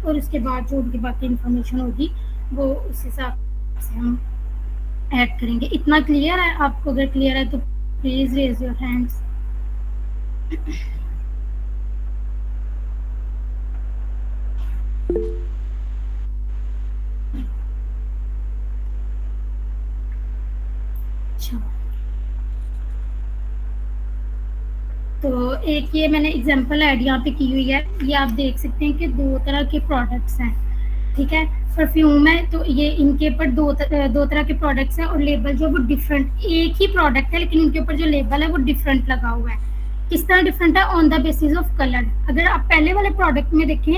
और उसके बाद जो उनकी बाकी इन्फॉर्मेशन होगी वो उस हिसाब से हम ऐड करेंगे। इतना क्लियर है आपको? अगर क्लियर है तो प्लीज़ रेज योर हैंड्स। अच्छा, तो एक ये मैंने एग्जांपल ऐड यहाँ पे की हुई है, ये आप देख सकते हैं कि 2 तरह के प्रोडक्ट्स हैं, ठीक है। परफ्यूम है तो ये इनके ऊपर दो तरह के प्रोडक्ट्स हैं और लेबल जो वो डिफरेंट, एक ही प्रोडक्ट है लेकिन उनके ऊपर जो लेबल है वो डिफरेंट लगा हुआ है। किस तरह डिफरेंट है? On the basis of colour. अगर आप पहले वाले प्रोडक्ट में देखें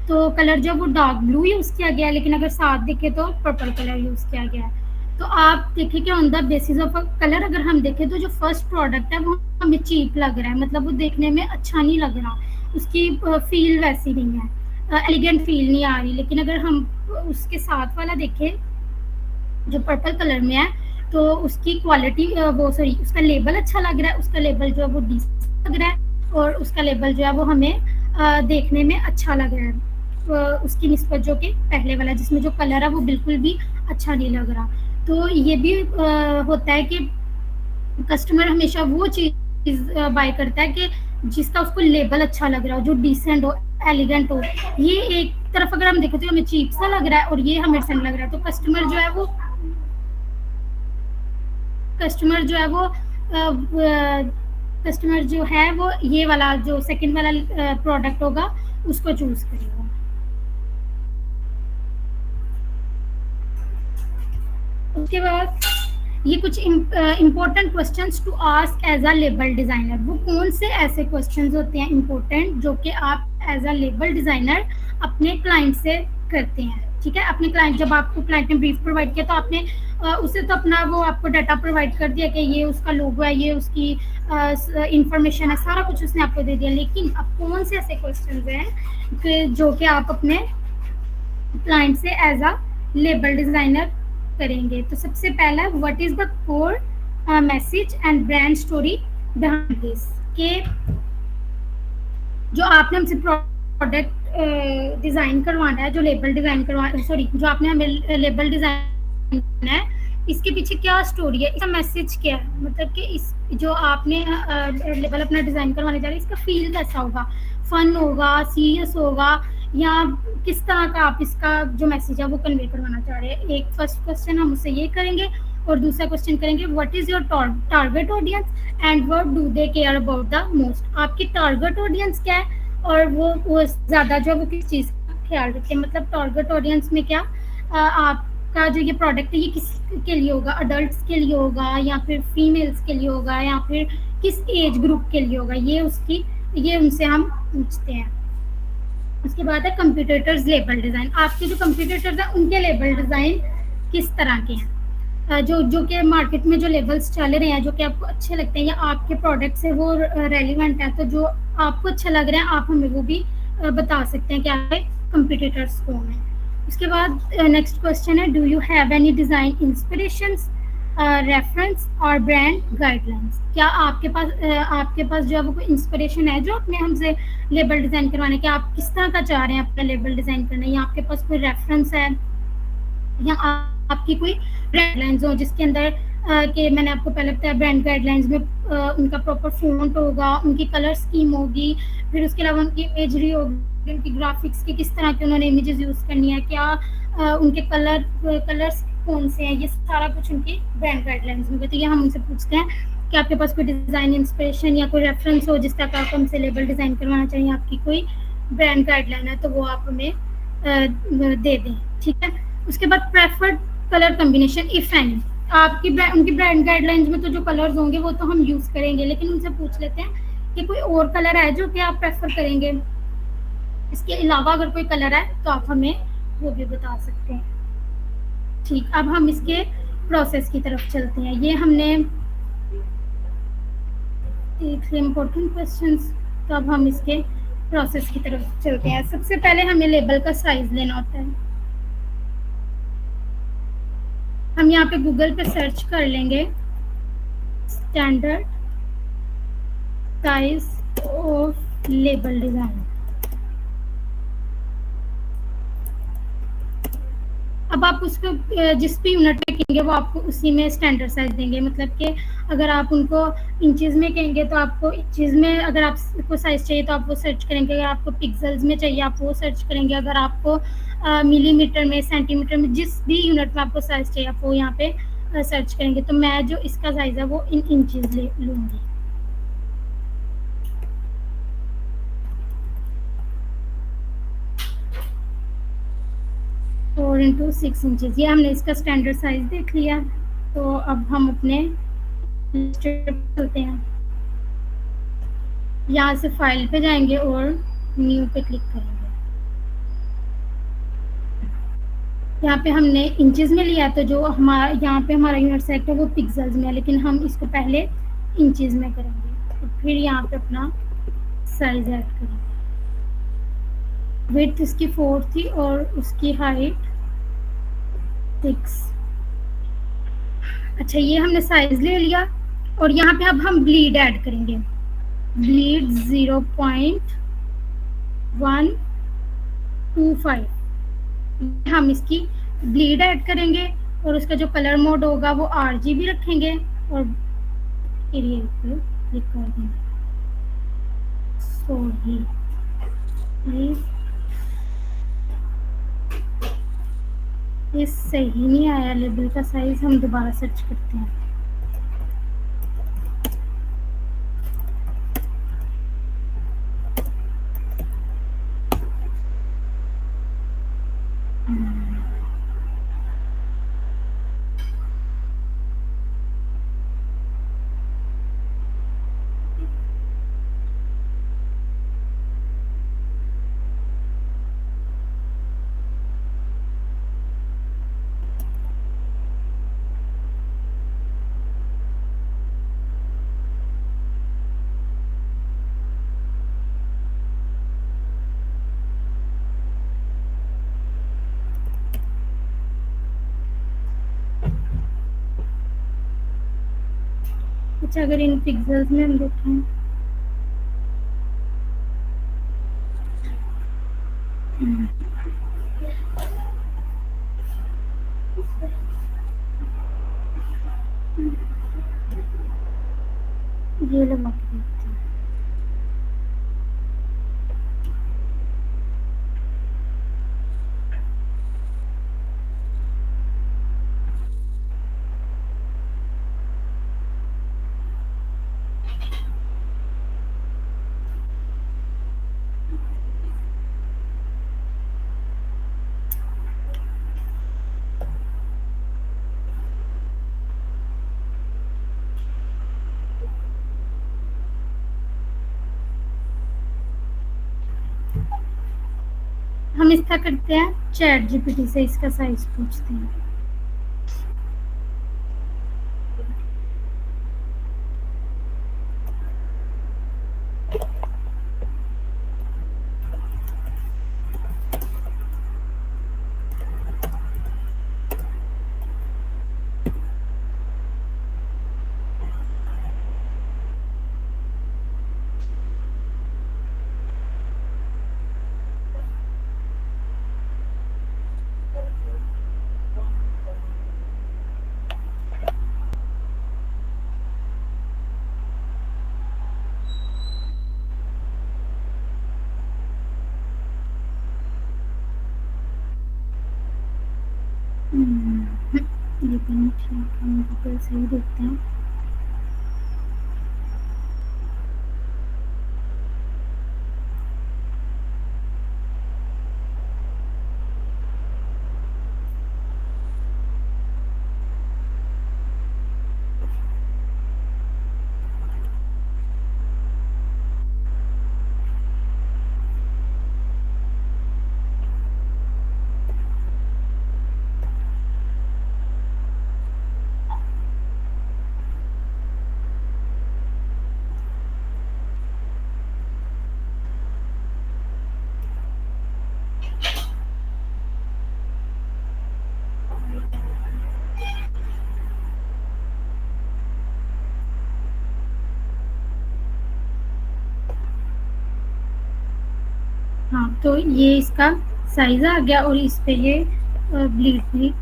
तो कलर जो वो डार्क ब्लू यूज़ किया गया है, लेकिन अगर साथ देखें तो पर्पल कलर यूज़ किया गया है। तो आप देखें कि on the basis of colour अगर हम देखें तो जो फर्स्ट प्रोडक्ट है वो हमें चीप लग रहा है, मतलब वो देखने में अच्छा नहीं लग रहा, उसकी फील वैसी नहीं है, एलिगेंट फील नहीं आ रही। लेकिन अगर हम उसके साथ वाला देखें जो पर्पल कलर में है तो उसकी क्वालिटी वो सॉरी उसका लेबल अच्छा लग रहा है, उसका लेबल जो है वो डिसेंट लग रहा है और उसका लेबल जो है वो हमें देखने में अच्छा लग रहा है उसकी निस्बत जो कि पहले वाला जिसमें जो कलर है वो बिल्कुल भी अच्छा नहीं लग रहा। तो ये भी होता है कि कस्टमर हमेशा वो चीज़ बाय करता है कि जिसका उसको लेबल अच्छा लग रहा हो, जो डिसेंट हो, एलिगेंट हो। ये एक तरफ अगर हम देखें तो हमें चीप सा लग रहा है और ये हमें डिसेंट लग रहा है, तो कस्टमर जो है वो कस्टमर जो है वो ये वाला जो सेकंड वाला प्रोडक्ट होगा उसको चूज करेगा। उसके बाद ये कुछ important questions to ask as a label designer. वो कौन से ऐसे क्वेश्चंस होते हैं इम्पोर्टेंट जो कि आप एज अ लेबल डिज़ाइनर अपने क्लाइंट से करते हैं, ठीक है। अपने क्लाइंट, जब आपको क्लाइंट ने ब्रीफ प्रोवाइड किया तो आपने उसे तो अपना वो आपको डाटा प्रोवाइड कर दिया कि ये उसका लोगो है, ये उसकी इंफॉर्मेशन है, सारा कुछ उसने आपको दे दिया। लेकिन अब कौन से ऐसे क्वेश्चंस हैं कि जो कि आप अपने क्लाइंट से एज अ लेबल डिज़ाइनर करेंगे। तो सबसे पहला, what is the core message and brand story behind this, के जो आपने हमसे प्रोडक्ट डिज़ाइन करवाना है, जो लेबल डिज़ाइन करवाना, सॉरी जो आपने हमें लेबल डिज़ाइन करना है, इसके पीछे क्या स्टोरी है, इसका मैसेज क्या है, मतलब कि इस जो आपने लेबल अपना डिज़ाइन करवाने जा रहे हैं इसका फील कैसा होगा, फन होगा, सीरियस होगा, या किस तरह का आप इसका जो मैसेज है वो कन्वे करवाना चाह रहे हैं। एक फर्स्ट क्वेश्चन हम उससे ये करेंगे और दूसरा क्वेश्चन करेंगे what is your target audience and what do they care about the most. आपकी टारगेट ऑडियंस क्या है और वो ज़्यादा जो है वो किस चीज़ का ख्याल रखें, मतलब टारगेट ऑडियंस में क्या आपका जो ये प्रोडक्ट है ये किस के लिए होगा, अडल्ट्स के लिए होगा या फिर फीमेल्स के लिए होगा या फिर किस एज ग्रुप के लिए होगा, ये उनसे हम पूछते हैं। उसके बाद है कंप्यूटर्स लेबल डिज़ाइन। आपके जो कंप्यूटर्स हैं उनके लेबल डिज़ाइन किस तरह के हैं, जो कि मार्केट में जो लेबल्स चल रहे हैं जो कि आपको अच्छे लगते हैं या आपके प्रोडक्ट से वो रेलिवेंट है, तो जो आपको अच्छा लग रहा है आप हमें वो भी बता सकते हैं कि आपके कंप्यूटर्स कौन है। उसके बाद नेक्स्ट क्वेश्चन है, do you have any design inspirations, reference और ब्रांड गाइडलाइंस। क्या आपके पास जो है वो कोई इंस्पिरेशन है जो अपने हमसे लेबल डिज़ाइन करवाने के, आप किस तरह का चाह रहे हैं अपना लेबल डिज़ाइन करना, या आपके पास कोई रेफरेंस है या आपकी कोई गाइडलाइंस हो जिसके अंदर कि मैंने आपको पहले बताया ब्रांड गाइडलाइंस में उनका प्रॉपर फ़ॉन्ट होगा, उनकी कलर स्कीम होगी, फिर उसके अलावा उनकी इमेजरी होगी, उनकी ग्राफिक्स के किस तरह के उन्होंने इमेजेस यूज़ करनी है, क्या उनके कलर्स कौन से हैं, ये सारा कुछ उनकी ब्रांड गाइडलाइंस में। तो ये हम उनसे पूछते हैं कि आपके पास कोई डिज़ाइन इंस्पिरेशन या कोई रेफरेंस हो जिस तक आप हमसे लेबल डिज़ाइन करवाना चाहिए, आपकी कोई ब्रांड गाइडलाइन है तो वो आप हमें दे दें, ठीक है। उसके बाद preferred colour combination if any. उनकी ब्रांड गाइडलाइंस में तो जो कलर्स होंगे वो तो हम यूज़ करेंगे, लेकिन उनसे पूछ लेते हैं कि कोई और कलर है जो कि आप प्रेफर करेंगे, इसके अलावा अगर कोई कलर है तो आप हमें वो भी बता सकते हैं। ठीक, अब हम इसके प्रोसेस की तरफ चलते हैं। ये हमने एक इम्पोर्टेंट क्वेश्चंस, तो अब हम इसके प्रोसेस की तरफ चलते हैं। सबसे पहले हमें लेबल का साइज लेना होता है। हम यहाँ पे गूगल पे सर्च कर लेंगे standard size of label design. अब आप उसको जिस भी यूनिट में कहेंगे वो आपको उसी में स्टैंडर्ड साइज देंगे, मतलब कि अगर आप उनको इंचेस में कहेंगे तो आपको इंचेस में, अगर आपको साइज चाहिए तो आप वो सर्च करेंगे, अगर आपको पिक्सल्स में चाहिए आप वो सर्च करेंगे, अगर आपको मिलीमीटर में, सेंटीमीटर में, जिस भी यूनिट में आपको साइज चाहिए आप वो यहाँ पे सर्च करेंगे। तो मैं जो इसका साइज़ है वो इन इंचेस ले लूँगी। 4x6 इंचेस, ये हमने इसका स्टैंडर्ड साइज देख लिया। तो अब हम अपने चलते हैं, यहाँ से फाइल पे जाएंगे और न्यू पे क्लिक करेंगे। यहाँ पे हमने इंचेस में लिया, तो जो हमारा यहाँ पे हमारा यूनिट सेट है वो पिक्सल्स में है, लेकिन हम इसको पहले इंचेस में करेंगे। तो फिर यहाँ पे अपना साइज ऐड करेंगे। विड्थ इसकी 4 थी और उसकी हाइट 6। अच्छा, ये हमने साइज ले लिया और यहाँ पे अब हम ब्लीड ऐड करेंगे। ब्लीड 0.125, हम इसकी ब्लीड ऐड करेंगे और उसका जो कलर मोड होगा वो RGB रखेंगे और एरिया पे क्लिक कर देंगे। सॉरी, ये सही नहीं आया लेबल का साइज, हम दोबारा सर्च करते हैं। अच्छा, अगर इन पिक्सल्स में हम देखें, ये लगा के देखते हैं। हम इसका करते हैं ChatGPT से इसका साइज पूछते हैं। ये भी नहीं ठीक है, हम गूगल से ही देखते हैं। हाँ, तो ये इसका साइज आ गया और इस पे ये ब्लीड भी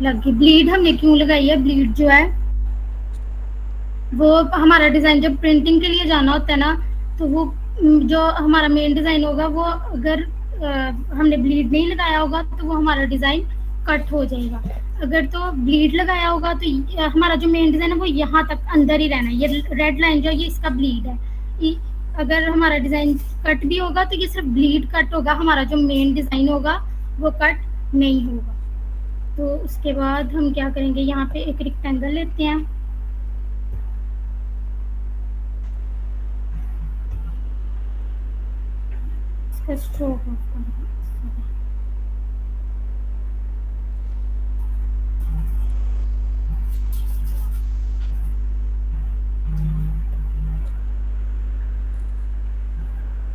लग गई। ब्लीड हमने क्यों लगाई है? ब्लीड जो है वो हमारा डिज़ाइन जब प्रिंटिंग के लिए जाना होता है ना, तो वो जो हमारा मेन डिज़ाइन होगा वो अगर हमने ब्लीड नहीं लगाया होगा तो वो हमारा डिज़ाइन कट हो जाएगा। अगर तो ब्लीड लगाया होगा तो हमारा जो मेन डिज़ाइन है वो यहाँ तक अंदर ही रहना है। ये रेड लाइन जो है ये इसका ब्लीड है। अगर हमारा डिज़ाइन कट भी होगा तो ये सिर्फ ब्लीड कट होगा, हमारा जो मेन डिज़ाइन होगा वो कट नहीं होगा। तो उसके बाद हम क्या करेंगे, यहाँ पे एक रेक्टेंगल लेते हैं, इसका स्ट्रोक ऑफ करना,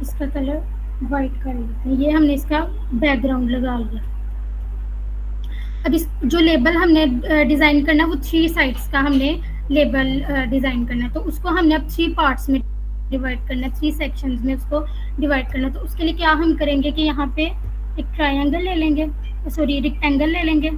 इसका कलर वाइट कर लेते हैं। ये हमने इसका बैकग्राउंड लगा लिया। अब इस जो लेबल हमने डिज़ाइन करना है वो 3 साइड्स का हमने लेबल डिज़ाइन करना है, तो उसको हमने अब 3 पार्ट्स में डिवाइड करना है, 3 सेक्शंस में उसको डिवाइड करना है। तो उसके लिए क्या हम करेंगे कि यहाँ पे एक ट्रायंगल ले लेंगे, सॉरी रेक्टेंगल ले लेंगे,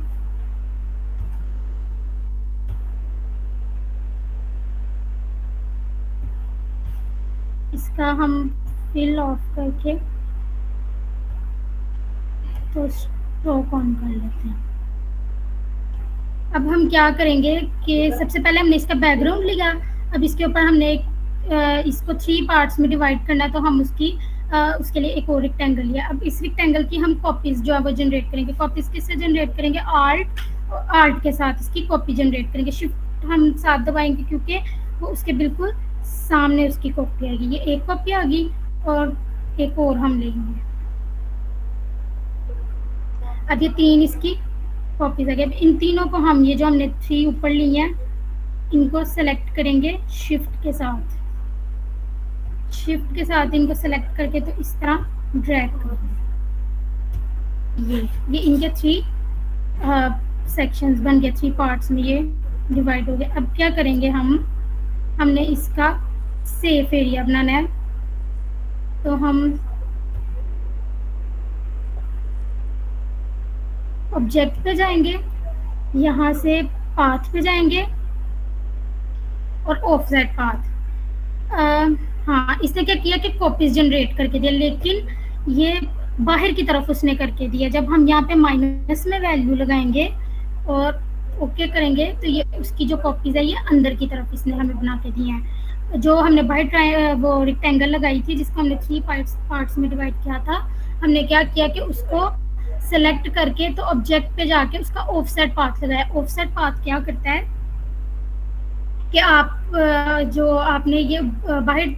इसका हम फिल ऑफ करके तो स्ट्रोक ऑन कर लेते हैं। अब हम क्या करेंगे कि सबसे पहले हमने इसका बैकग्राउंड लिया, अब इसके ऊपर हमने इसको 3 पार्ट्स में डिवाइड करना है, तो हम उसके लिए एक और रेक्टेंगल लिया। अब इस रेक्टेंगल की हम कॉपीज जो है वो जनरेट करेंगे। कॉपीज किससे जनरेट करेंगे, आर्ट के साथ इसकी कॉपी जनरेट करेंगे। शिफ्ट हम साथ दबाएंगे क्योंकि वो उसके बिल्कुल सामने उसकी कॉपी आएगी। ये एक कॉपी आ गई और एक और हम लेंगे। अब ये 3 इसकी कॉपीज आ गई। अब इन तीनों को हम, ये जो हमने 3 ऊपर ली हैं, इनको सेलेक्ट करेंगे शिफ्ट के साथ। शिफ्ट के साथ इनको सेलेक्ट करके तो इस तरह ड्रैग करेंगे। ये इनके 3 सेक्शंस बन गए, 3 पार्ट्स में ये डिवाइड हो गए। अब क्या करेंगे, हमने इसका सेफ एरिया बनाना है, तो हम ऑब्जेक्ट पे जाएंगे, यहाँ से पाथ पे जाएंगे और ऑफसेट पाथ। हाँ, इसने क्या किया कि कॉपीज जनरेट करके दिया, लेकिन ये बाहर की तरफ उसने करके दिया। जब हम यहाँ पे माइनस में वैल्यू लगाएंगे और ओके करेंगे तो ये उसकी जो कॉपीज है ये अंदर की तरफ इसने हमें बना के दी हैं। जो हमने बाहर वो रेक्टेंगल लगाई थी जिसको हमने 3 पार्ट्स में डिवाइड किया था, हमने क्या किया कि उसको सेलेक्ट करके तो ऑब्जेक्ट पे जाके उसका ऑफसेट पाथ लगाया। ऑफसेट पाथ क्या करता है कि आप जो आपने ये बाहर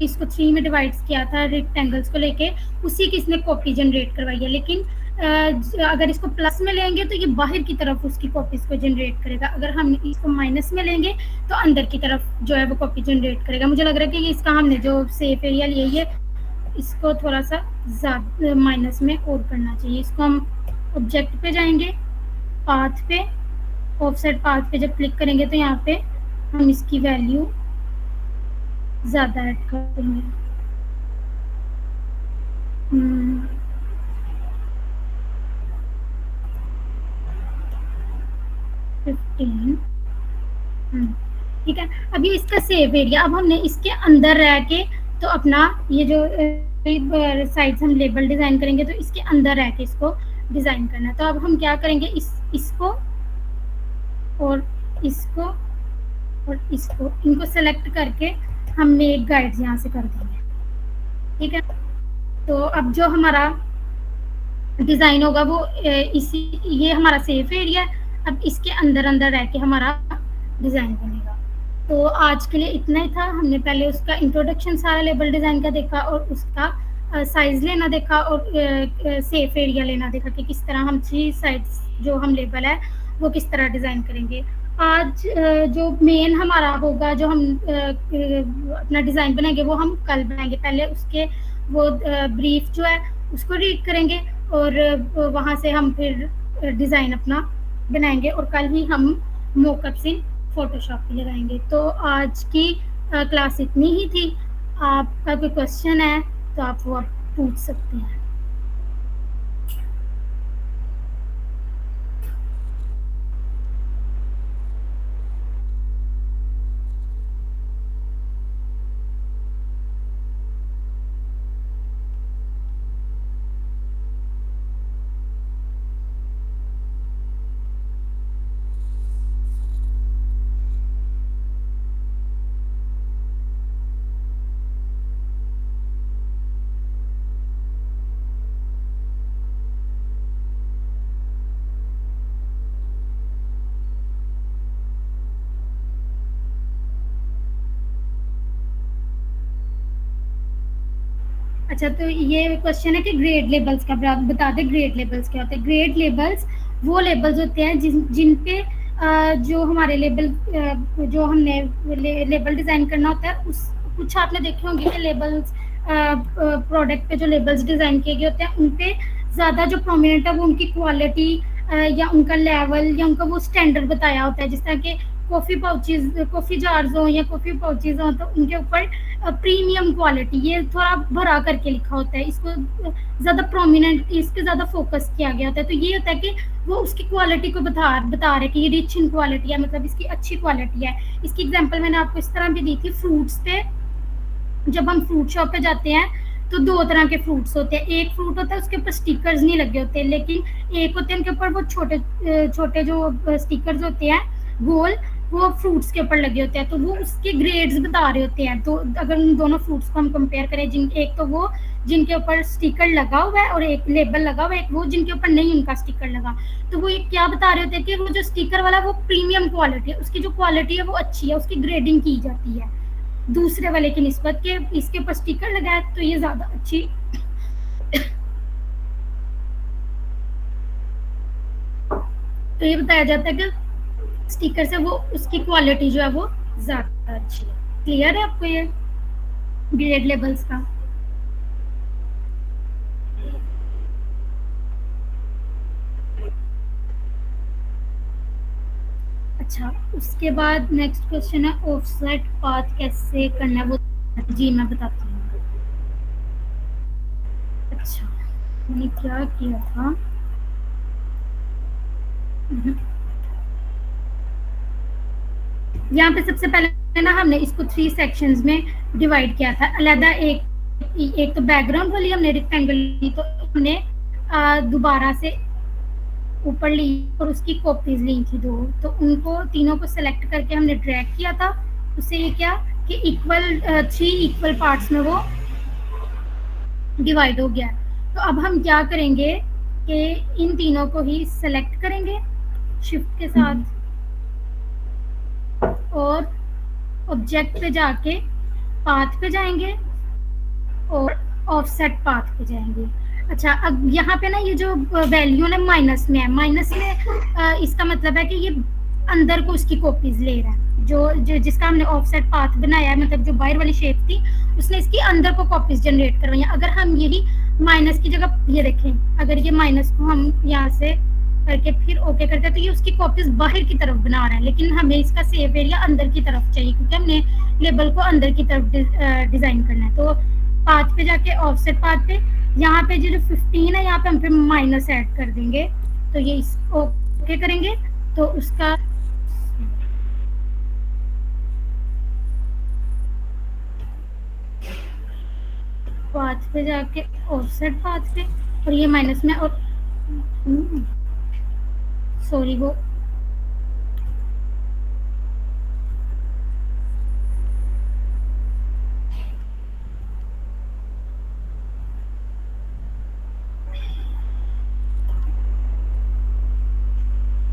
इसको 3 में डिवाइड किया था रेक्टेंगल्स को लेके, उसी की इसने कॉपी जनरेट करवाई है। लेकिन अगर इसको प्लस में लेंगे तो ये बाहर की तरफ उसकी कॉपीज को जनरेट करेगा। अगर हम इसको माइनस में लेंगे तो अंदर की तरफ जो है वो कॉपी जनरेट करेगा। मुझे लग रहा है कि इसका हमने जो सेफ एरिया लिया ये इसको थोड़ा सा ज़्यादा माइनस में और करना चाहिए। इसको हम ऑब्जेक्ट पे जाएंगे, पाथ पे, ऑफसेट पाथ पे जब क्लिक करेंगे तो यहाँ पे हम इसकी वैल्यू ज़्यादा ऐड कर देंगे। 15। ठीक है। अभी इसका सेव एरिया, अब हमने इसके अंदर रह के तो अपना ये जो साइड्स हम लेबल डिज़ाइन करेंगे तो इसके अंदर रह के इसको डिज़ाइन करना है। तो अब हम क्या करेंगे, इसको और इसको और इसको, इनको सेलेक्ट करके हम मेक गाइड्स यहाँ से कर देंगे। ठीक है। तो अब जो हमारा डिज़ाइन होगा वो ये हमारा सेफ एरिया है। अब इसके अंदर अंदर रह के हमारा डिज़ाइन बनेगा। तो आज के लिए इतना ही था। हमने पहले उसका इंट्रोडक्शन सारा लेबल डिज़ाइन का देखा और उसका साइज़ लेना देखा और सेफ एरिया लेना देखा कि किस तरह हम 3 साइड्स जो हम लेबल है वो किस तरह डिज़ाइन करेंगे। आज जो मेन हमारा होगा, जो हम अपना डिज़ाइन बनाएंगे वो हम कल बनाएंगे। पहले उसके वो ब्रीफ जो है उसको रीड करेंगे और वहाँ से हम फिर डिज़ाइन अपना बनाएंगे और कल ही हम मोकअप्स इन फोटोशॉप पे लगाएंगे। तो आज की क्लास इतनी ही थी। आपका कोई क्वेश्चन है तो आप वो पूछ सकते हैं। अच्छा, तो ये क्वेश्चन है कि ग्रेड लेबल्स का बता दें। ग्रेड लेबल्स क्या होते हैं? ग्रेड लेबल्स वो लेबल्स होते हैं जिन पे जो हमारे जो हमने लेबल डिज़ाइन करना होता है, उस कुछ आपने देखे होंगे कि लेबल्स प्रोडक्ट पे जो लेबल्स डिज़ाइन किए गए होते हैं उन पे ज़्यादा जो प्रोमिनेंट है वो उनकी क्वालिटी या उनका लेवल या उनका वो स्टैंडर्ड बताया होता है। जिस तरह के कॉफ़ी जार्स हों या कॉफ़ी पाउचेज़ हों, तो उनके ऊपर प्रीमियम क्वालिटी ये थोड़ा भरा करके लिखा होता है। इसको ज़्यादा प्रोमिनेंट, इस पे ज़्यादा फोकस किया गया होता है। तो ये होता है कि वो उसकी क्वालिटी को बता रहे कि ये रिच इन क्वालिटी है, मतलब इसकी अच्छी क्वालिटी है। इसकी एग्जांपल मैंने आपको इस तरह भी दी थी। फ्रूट्स पे जब हम फ्रूट शॉप पे जाते हैं तो दो तरह के फ्रूट्स होते हैं। एक फ्रूट होता है उसके ऊपर स्टिकर्स नहीं लगे होते, लेकिन एक होते हैं उनके ऊपर वो छोटे छोटे जो स्टिकर्स होते हैं गोल, वो फ्रूट्स के ऊपर लगे होते हैं। तो वो उसके ग्रेड्स बता रहे होते हैं। तो अगर उन दोनों फ्रूट्स को हम कंपेयर करें, जिन एक तो वो जिनके ऊपर स्टिकर लगा हुआ है और एक लेबल लगा हुआ है, एक वो जिनके ऊपर नहीं उनका स्टिकर लगा, तो वो ये क्या बता रहे होते हैं कि वो जो स्टिकर वाला वो प्रीमियम क्वालिटी है, उसकी जो क्वालिटी है वो अच्छी है, उसकी ग्रेडिंग की जाती है दूसरे वाले की निस्बत के। इसके ऊपर स्टिकर लगा है तो ये ज़्यादा अच्छी तो ये बताया जाता है कि स्टिकर से वो उसकी क्वालिटी जो है वो ज़्यादा अच्छी है। क्लियर है आपको ये ग्रेड लेबल्स का? अच्छा, उसके बाद नेक्स्ट क्वेश्चन है ऑफसेट पाथ कैसे करना है वो। जी मैं बताती हूँ। अच्छा, मैंने क्या किया था। यहाँ पे सबसे पहले ना हमने इसको 3 सेक्शंस में डिवाइड किया था अलहदा। एक तो बैकग्राउंड वाली हमने रेक्टेंगल ली, तो हमने दोबारा से ऊपर ली और उसकी कॉपीज ली थी 2। तो उनको तीनों को सेलेक्ट करके हमने ड्रैग किया था। उससे ये क्या कि इक्वल 3 इक्वल पार्ट्स में वो डिवाइड हो गया। तो अब हम क्या करेंगे कि इन तीनों को ही सेलेक्ट करेंगे शिफ्ट के साथ और ऑब्जेक्ट पे जाके पाथ पे जाएंगे और ऑफसेट पाथ पे जाएंगे। अच्छा, अब यहाँ पे ना ये जो वैल्यू ना माइनस में है, माइनस में इसका मतलब है कि ये अंदर को उसकी कॉपीज ले रहा है। जो जिसका हमने ऑफसेट पाथ बनाया है, मतलब जो बाहर वाली शेप थी उसने इसकी अंदर को कॉपीज जनरेट करवाई है। अगर हम यही माइनस की जगह ये देखें, अगर ये माइनस को हम यहाँ से करके फिर ओके करते हैं तो ये उसकी कॉपीज बाहर की तरफ बना रहा है, लेकिन हमें इसका सेव एरिया अंदर की तरफ चाहिए क्योंकि हमने लेबल को अंदर की तरफ डिजाइन करना है। तो पाथ पे जाके ऑफसेट पाथ पे यहाँ पे जो 15 है यहाँ पे हम फिर माइनस ऐड कर देंगे। तो ये इसको ओके करेंगे तो उसका पाथ पे जाके ऑफसेट पाथ पे और ये माइनस में और सॉरी वो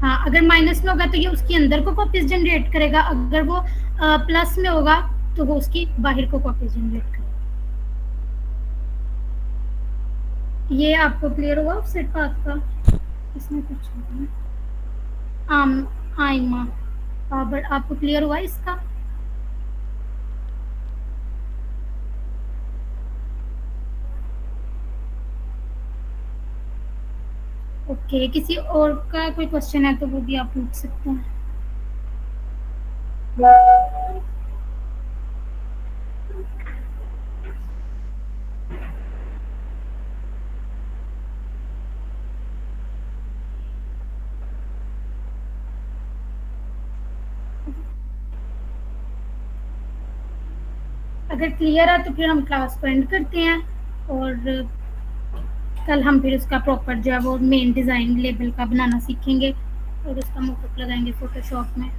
हाँ, अगर माइनस में होगा तो ये उसकी अंदर को कॉपीज जनरेट करेगा, अगर वो प्लस में होगा तो वो उसकी बाहर को कॉपीज जनरेट करेगा। ये आपको क्लियर हुआ ऑफसेट पाथ का? इसमें कुछ आइमा बट आपको क्लियर हुआ इसका? ओके, किसी और का कोई क्वेश्चन है तो वो भी आप पूछ सकते हैं। अगर क्लियर है तो फिर हम क्लास को एंड करते हैं और कल हम फिर उसका प्रॉपर जो है वो मेन डिज़ाइन लेबल का बनाना सीखेंगे और उसका मोकअप लगाएंगे फोटोशॉप में।